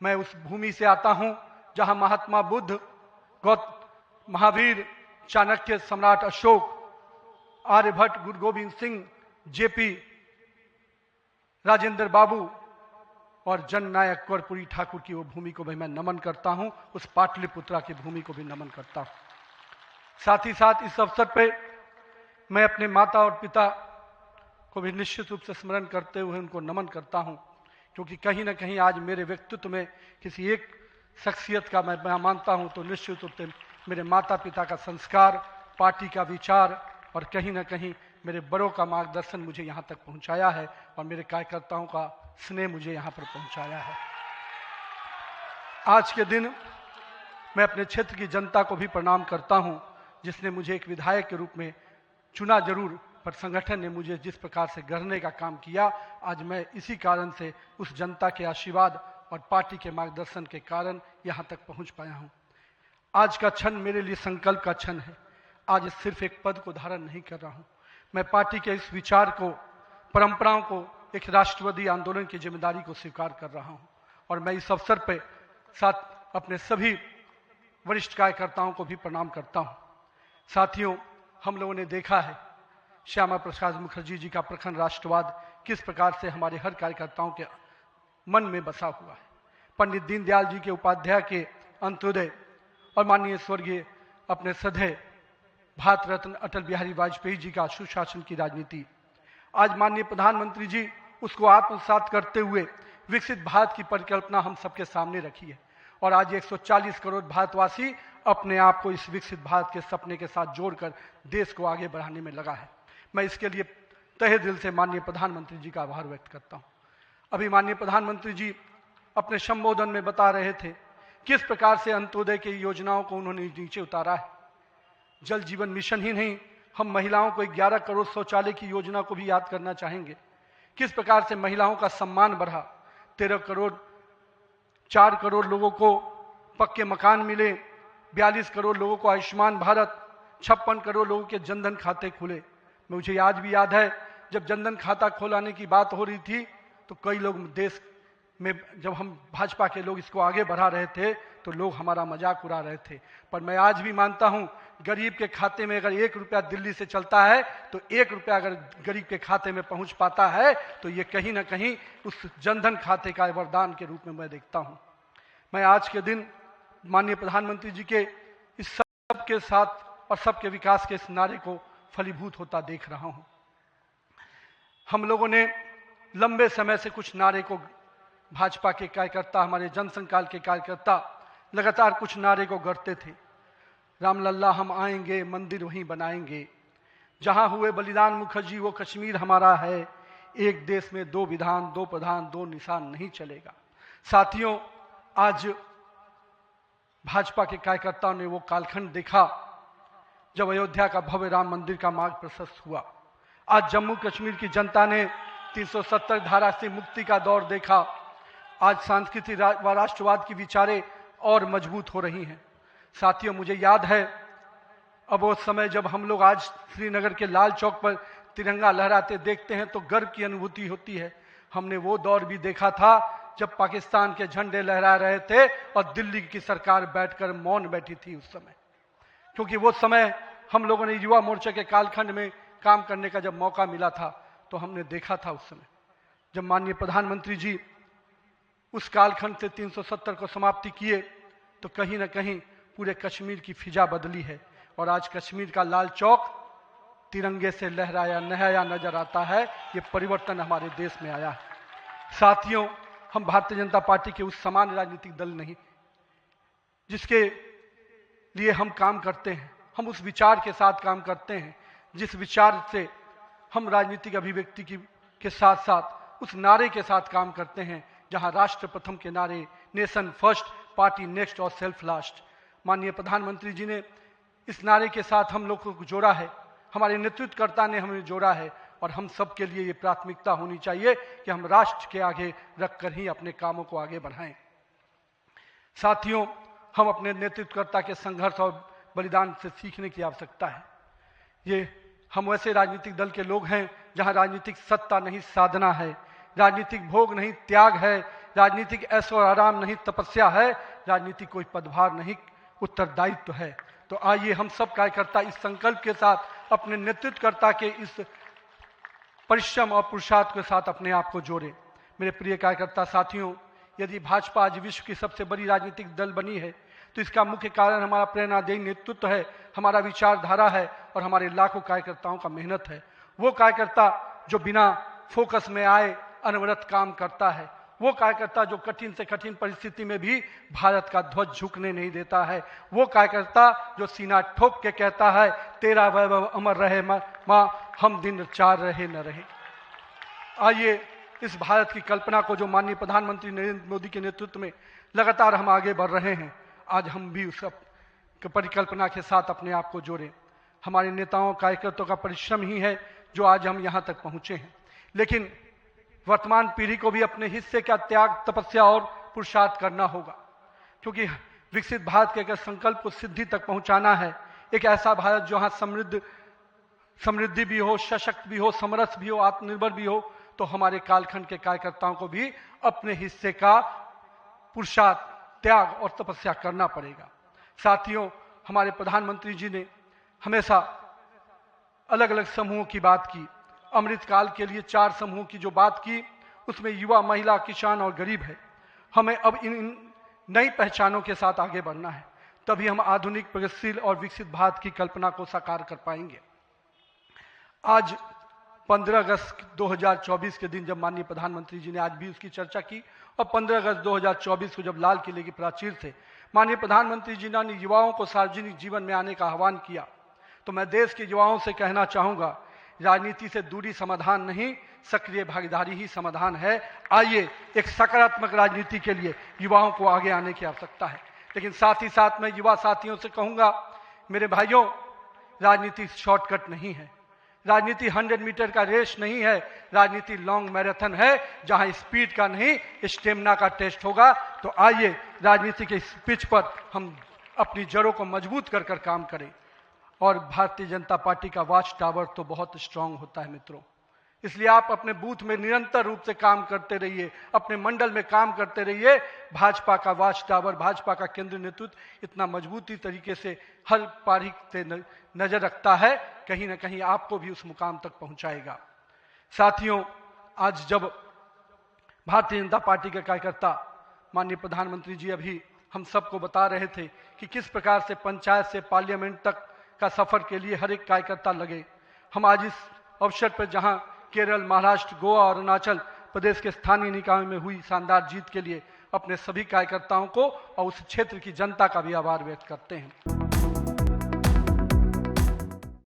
मैं उस भूमि से आता हूं जहां महात्मा बुद्ध, महावीर, चाणक्य, सम्राट अशोक, आर्यभट्ट, गुरु गोविंद सिंह, जेपी, राजेंद्र बाबू और जननायक कर्पूरी ठाकुर की वो भूमि को भी मैं नमन करता हूं। उस पाटलिपुत्रा की भूमि को भी नमन करता हूं। साथ ही साथ इस अवसर पे मैं अपने माता और पिता को भी निश्चित रूप से स्मरण करते हुए उनको नमन करता हूं, क्योंकि कहीं ना कहीं आज मेरे व्यक्तित्व में किसी एक शख्सियत का मैं मानता हूं तो निश्चित रूप से मेरे माता पिता का संस्कार, पार्टी का विचार और कहीं ना कहीं मेरे बड़ों का मार्गदर्शन मुझे यहाँ तक पहुँचाया है और मेरे कार्यकर्ताओं का स्नेह मुझे यहाँ पर पहुँचाया है। आज के दिन मैं अपने क्षेत्र की जनता को भी प्रणाम करता हूँ, जिसने मुझे एक विधायक के रूप में चुना जरूर, पर संगठन ने मुझे जिस प्रकार से गढ़ने का काम किया, आज मैं इसी कारण से उस जनता के आशीर्वाद और पार्टी के मार्गदर्शन के कारण यहाँ तक पहुँच पाया हूँ। आज का क्षण मेरे लिए संकल्प का क्षण है। आज सिर्फ एक पद को धारण नहीं कर रहा हूँ, मैं पार्टी के इस विचार को, परंपराओं को, एक राष्ट्रवादी आंदोलन की जिम्मेदारी को स्वीकार कर रहा हूँ। और मैं इस अवसर पर साथ अपने सभी वरिष्ठ कार्यकर्ताओं को भी प्रणाम करता हूँ। साथियों, हम लोगों ने देखा है श्यामा प्रसाद मुखर्जी जी का प्रखर राष्ट्रवाद किस प्रकार से हमारे हर कार्यकर्ताओं के मन में बसा हुआ है। पंडित दीनदयाल जी के उपाध्याय के अंत्योदय और माननीय स्वर्गीय अपने सदैव भारत रत्न अटल बिहारी वाजपेयी जी का सुशासन की राजनीति, आज माननीय प्रधानमंत्री जी उसको आत्मसात करते हुए विकसित भारत की परिकल्पना हम सबके सामने रखी है। और आज 140 करोड़ भारतवासी अपने आप को इस विकसित भारत के सपने के साथ जोड़कर देश को आगे बढ़ाने में लगा है। मैं इसके लिए तहे दिल से माननीय प्रधानमंत्री जी का आभार व्यक्त करता हूँ। अभी माननीय प्रधानमंत्री जी अपने संबोधन में बता रहे थे किस प्रकार से अंत्योदय की योजनाओं को उन्होंने नीचे उतारा है। जल जीवन मिशन ही नहीं, हम महिलाओं को 11 करोड़ शौचालय की योजना को भी याद करना चाहेंगे। किस प्रकार से महिलाओं का सम्मान बढ़ा, 13 करोड़ 4 करोड़ लोगों को पक्के मकान मिले, 42 करोड़ लोगों को आयुष्मान भारत, 56 करोड़ लोगों के जनधन खाते खुले। मुझे आज भी याद है जब जनधन खाता खोलाने की बात हो रही थी तो कई लोग देश में, जब हम भाजपा के लोग इसको आगे बढ़ा रहे थे तो लोग हमारा मजाक उड़ा रहे थे। पर मैं आज भी मानता हूं गरीब के खाते में अगर 1 रुपया दिल्ली से चलता है तो 1 रुपया अगर गरीब के खाते में पहुंच पाता है तो ये कहीं ना कहीं उस जनधन खाते का वरदान के रूप में मैं देखता हूं। मैं आज के दिन माननीय प्रधानमंत्री जी के इस सब के साथ और सबके विकास के इस नारे को फलीभूत होता देख रहा हूं। हम लोगों ने लंबे समय से कुछ नारे को, भाजपा के कार्यकर्ता, हमारे जनसंकाल के कार्यकर्ता लगातार कुछ नारे को गढ़ते थे। रामलल्ला हम आएंगे, मंदिर वहीं बनाएंगे, जहां हुए बलिदान मुखर्जी वो कश्मीर हमारा है, एक देश में 2 विधान 2 प्रधान 2 निशान नहीं चलेगा। साथियों, आज भाजपा के कार्यकर्ताओं ने वो कालखंड देखा जब अयोध्या का भव्य राम मंदिर का मार्ग प्रशस्त हुआ। आज जम्मू कश्मीर की जनता ने 370 धारा से मुक्ति का दौर देखा। आज सांस्कृतिक व राष्ट्रवाद की विचारें और मजबूत हो रही हैं। साथियों, मुझे याद है अब वो समय जब हम लोग आज श्रीनगर के लाल चौक पर तिरंगा लहराते देखते हैं तो गर्व की अनुभूति होती है। हमने वो दौर भी देखा था जब पाकिस्तान के झंडे लहरा रहे थे और दिल्ली की सरकार बैठकर मौन बैठी थी उस समय, क्योंकि वो समय हम लोगों ने युवा मोर्चा के कालखंड में काम करने का जब मौका मिला था तो हमने देखा था उस समय जब माननीय प्रधानमंत्री जी उस कालखंड से 370 को समाप्ति किए तो कहीं ना कहीं पूरे कश्मीर की फिजा बदली है और आज कश्मीर का लाल चौक तिरंगे से लहराया नहाया नजर आता है। ये परिवर्तन हमारे देश में आया है। साथियों, हम भारतीय जनता पार्टी के उस सामान्य राजनीतिक दल नहीं जिसके लिए हम काम करते हैं, हम उस विचार के साथ काम करते हैं जिस विचार से हम राजनीतिक अभिव्यक्ति के साथ साथ उस नारे के साथ काम करते हैं जहां राष्ट्र प्रथम के नारे, नेशन फर्स्ट, पार्टी नेक्स्ट और सेल्फ लास्ट, माननीय प्रधानमंत्री जी ने इस नारे के साथ हम लोग को जोड़ा है, हमारे नेतृत्वकर्ता ने हमें जोड़ा है और हम सब के लिए ये प्राथमिकता होनी चाहिए कि हम राष्ट्र के आगे रखकर ही अपने कामों को आगे बढ़ाएं। साथियों, हम अपने नेतृत्वकर्ता के संघर्ष और बलिदान से सीखने की आवश्यकता है। ये हम वैसे राजनीतिक दल के लोग हैं जहां राजनीतिक सत्ता नहीं साधना है, राजनीतिक भोग नहीं त्याग है, राजनीतिक ऐशो आराम नहीं तपस्या है, राजनीति कोई पदभार नहीं उत्तरदायित्व है। तो आइए हम सब कार्यकर्ता इस संकल्प के साथ अपने नेतृत्वकर्ता के इस परिश्रम और पुरुषार्थ के साथ अपने आप को जोड़ें। मेरे प्रिय कार्यकर्ता साथियों, यदि भाजपा आज विश्व की सबसे बड़ी राजनीतिक दल बनी है तो इसका मुख्य कारण हमारा प्रेरणादायी नेतृत्व है, हमारा विचारधारा है और हमारे लाखों कार्यकर्ताओं का मेहनत है। वो कार्यकर्ता जो बिना फोकस में आए अनवरत काम करता है, वो कार्यकर्ता जो कठिन से कठिन परिस्थिति में भी भारत का ध्वज झुकने नहीं देता है, वो कार्यकर्ता जो सीना ठोक के कहता है तेरा वैभव अमर रहे माँ, हम दिन चार रहे न रहे। आइए इस भारत की कल्पना को जो माननीय प्रधानमंत्री नरेंद्र मोदी के नेतृत्व में लगातार हम आगे बढ़ रहे हैं, आज हम भी उस परिकल्पना के साथ अपने आप को जोड़ें। हमारे नेताओं कार्यकर्ताओं का परिश्रम ही है जो आज हम यहाँ तक पहुँचे हैं, लेकिन वर्तमान पीढ़ी को भी अपने हिस्से का त्याग, तपस्या और पुरुषार्थ करना होगा, क्योंकि विकसित भारत के अगर संकल्प को सिद्धि तक पहुंचाना है, एक ऐसा भारत जहां समृद्धि भी हो, सशक्त भी हो, समरस भी हो, आत्मनिर्भर भी हो, तो हमारे कालखंड के कार्यकर्ताओं को भी अपने हिस्से का पुरुषार्थ, त्याग और तपस्या करना पड़ेगा। साथियों, हमारे प्रधानमंत्री जी ने हमेशा अलग अलग समूहों की बात की। अमृतकाल के लिए 4 समूहों की जो बात की, उसमें युवा, महिला, किसान और गरीब है। हमें अब इन नई पहचानों के साथ आगे बढ़ना है, तभी हम आधुनिक, प्रगतिशील और विकसित भारत की कल्पना को साकार कर पाएंगे। आज 15 अगस्त 2024 के दिन जब माननीय प्रधानमंत्री जी ने आज भी उसकी चर्चा की, और 15 अगस्त 2024 को जब लाल किले की प्राचीर से माननीय प्रधानमंत्री जी ने युवाओं को सार्वजनिक जीवन में आने का आह्वान किया, तो मैं देश के युवाओं से कहना चाहूँगा, राजनीति से दूरी समाधान नहीं, सक्रिय भागीदारी ही समाधान है। आइए एक सकारात्मक राजनीति के लिए युवाओं को आगे आने की आवश्यकता है। लेकिन साथ ही साथ मैं युवा साथियों से कहूँगा, मेरे भाइयों, राजनीति शॉर्टकट नहीं है, राजनीति 100 मीटर का रेस नहीं है, राजनीति लॉन्ग मैराथन है, जहां स्पीड का नहीं स्टेमिना का टेस्ट होगा। तो आइए राजनीति के इस पिच पर हम अपनी जड़ों को मजबूत कर कर काम करें। और भारतीय जनता पार्टी का वॉच टावर तो बहुत स्ट्रांग होता है मित्रों, इसलिए आप अपने बूथ में निरंतर रूप से काम करते रहिए, अपने मंडल में काम करते रहिए। भाजपा का वॉच टावर, भाजपा का केंद्रीय नेतृत्व इतना मजबूती तरीके से हर पारी से नजर रखता है, कहीं ना कहीं आपको भी उस मुकाम तक पहुंचाएगा। साथियों, आज जब भारतीय जनता पार्टी के कार्यकर्ता माननीय प्रधानमंत्री जी अभी हम सबको बता रहे थे कि किस प्रकार से पंचायत से पार्लियामेंट तक का सफर के लिए हर एक कार्यकर्ता लगे, हम आज इस अवसर पर जहां केरल, महाराष्ट्र, गोवा और अरुणाचल प्रदेश के स्थानीय निकायों में हुई शानदार जीत के लिए अपने सभी कार्यकर्ताओं को और उस क्षेत्र की जनता का भी आभार व्यक्त करते हैं।